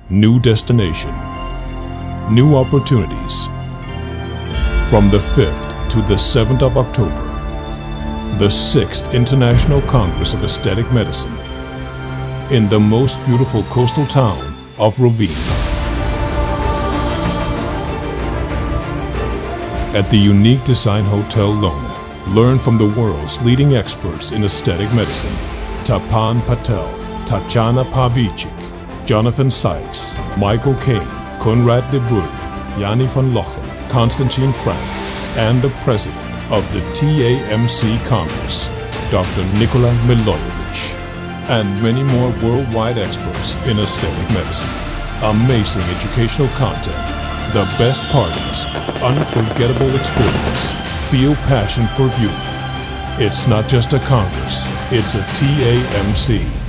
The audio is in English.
new destination, new opportunities. From the 5th to the 7th of October, the 6th International Congress of Aesthetic Medicine in the most beautiful coastal town of Rovinj. At the unique design Hotel Lona, learn from the world's leading experts in aesthetic medicine: Tapan Patel, Tatjana Pavicic, Jonathan Sykes, Michael Caine, Konrad de Boer, Yanni van Lochen, Konstantin Frank, and the president of the TAMC Congress, Dr. Nikola Milojevic, and many more worldwide experts in aesthetic medicine. Amazing educational content, the best parties, unforgettable experience. Feel passion for beauty. It's not just a Congress, it's a TAMC.